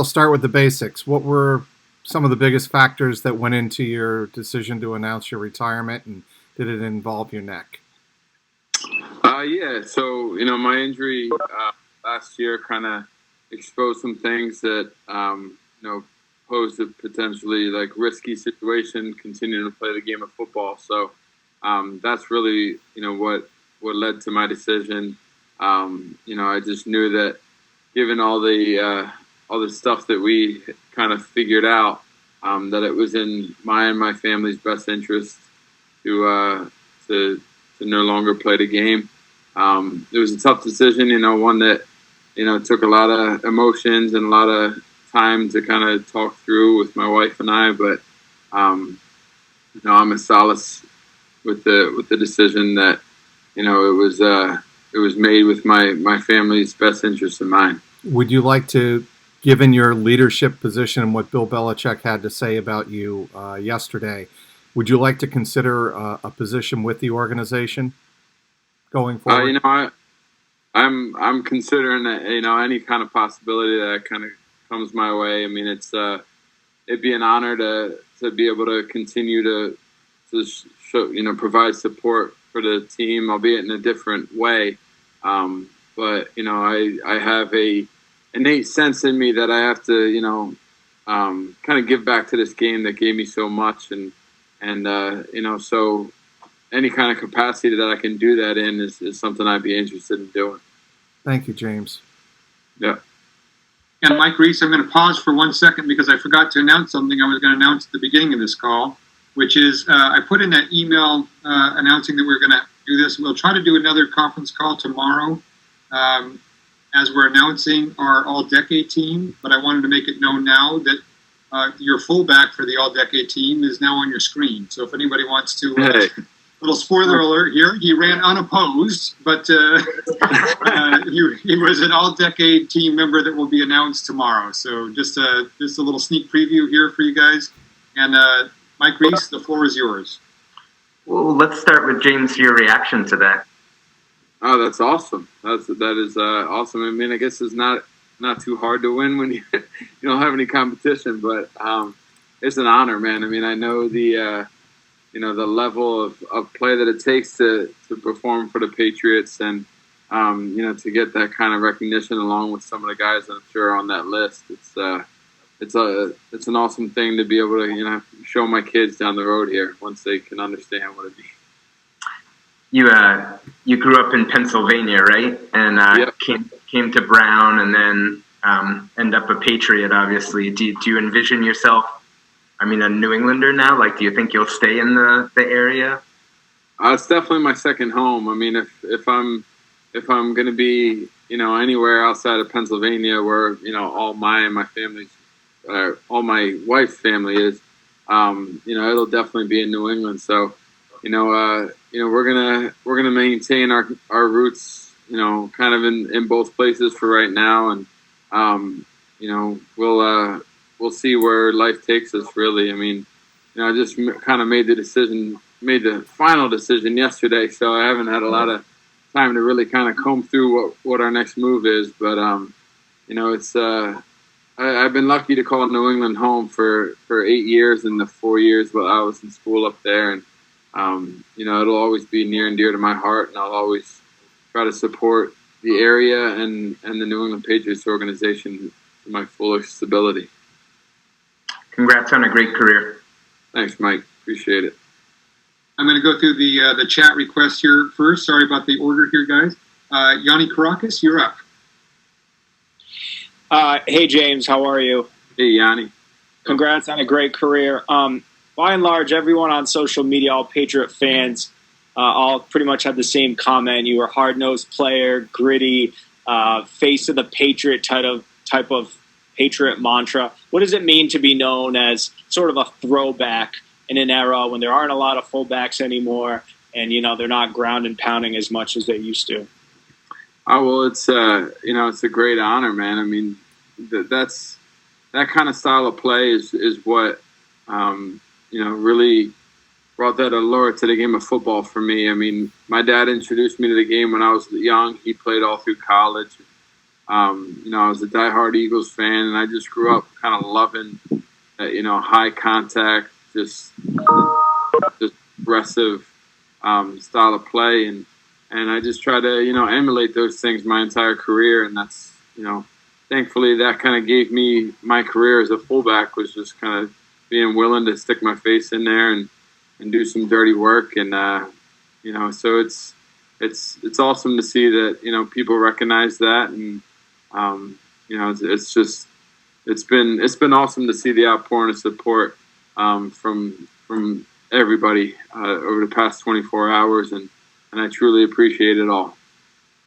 I'll start with the basics. What were some of the biggest factors that went into your decision to announce your retirement, and did it involve your neck? Yeah. So my injury last year kind of exposed some things that posed a potentially like risky situation continuing to play the game of football. So that's really what led to my decision. I just knew that given all the stuff that we kind of figured out, that it was in my and my family's best interest to no longer play the game. It was a tough decision, one that took a lot of emotions and a lot of time to kind of talk through with my wife and I. But I'm a solace with the decision that it was made with my family's best interest in mind. Would you like to, given your leadership position and what Bill Belichick had to say about you yesterday, would you like to consider a position with the organization going forward? I'm considering any kind of possibility that kind of comes my way. I mean, it'd be an honor to be able to continue to show, provide support for the team, albeit in a different way. But I have a innate sense in me that I have to kind of give back to this game that gave me so much, and so any kind of capacity that I can do that in is something I'd be interested in doing. Thank you, James. Yeah. And Mike Reese, I'm going to pause for 1 second because I forgot to announce something I was going to announce at the beginning of this call, which is I put in that email announcing that we're going to do this. We'll try to do another conference call tomorrow as we're announcing our all-decade team, but I wanted to make it known now that your fullback for the all-decade team is now on your screen. So if anybody wants to... Little spoiler alert here, he ran unopposed, but he was an all-decade team member that will be announced tomorrow. So just a little sneak preview here for you guys. And Mike Reese, the floor is yours. Well, let's start with James, your reaction to that. Oh, that's awesome. That is awesome. I mean, I guess it's not too hard to win when you don't have any competition, but it's an honor, man. I mean, I know the level of play that it takes to perform for the Patriots, and to get that kind of recognition along with some of the guys that I'm sure are on that list. It's an awesome thing to be able to show my kids down the road here once they can understand what it means. You grew up in Pennsylvania, right? And yep. came to Brown, and then end up a Patriot. Obviously, do you envision yourself? I mean, a New Englander now? Like, do you think you'll stay in the area? It's definitely my second home. I mean, if I'm going to be, anywhere outside of Pennsylvania where, all my family's, all my wife's family is, it'll definitely be in New England. So, we're gonna maintain our roots, kind of in both places for right now, and we'll see where life takes us, really. I mean, I just kind of made the final decision yesterday, so I haven't had a lot of time to really kind of comb through what our next move is. But, it's I've been lucky to call New England home for 8 years and the 4 years while I was in school up there. And, it'll always be near and dear to my heart, and I'll always try to support the area and the New England Patriots organization to my fullest ability. Congrats on a great career. Thanks, Mike. Appreciate it. I'm going to go through the chat request here first. Sorry about the order here, guys. Yanni Caracas, you're up. Hey, James. How are you? Hey, Yanni. Congrats on a great career. By and large, everyone on social media, all Patriot fans, all pretty much had the same comment. You were a hard-nosed player, gritty, face of the Patriot type of Patriot mantra. What does it mean to be known as sort of a throwback in an era when there aren't a lot of fullbacks anymore, and they're not ground and pounding as much as they used to? Oh, well, it's a great honor, man. I mean, that kind of style of play is what really brought that allure to the game of football for me. I mean, my dad introduced me to the game when I was young. He played all through college. I was a diehard Eagles fan, and I just grew up kind of loving that, high contact, just aggressive style of play, and I just try to, emulate those things my entire career, and that's, thankfully that kind of gave me my career as a fullback, was just kind of being willing to stick my face in there and do some dirty work, and so it's awesome to see that people recognize that, and it's been awesome to see the outpouring of support from everybody over the past 24 hours, and I truly appreciate it all.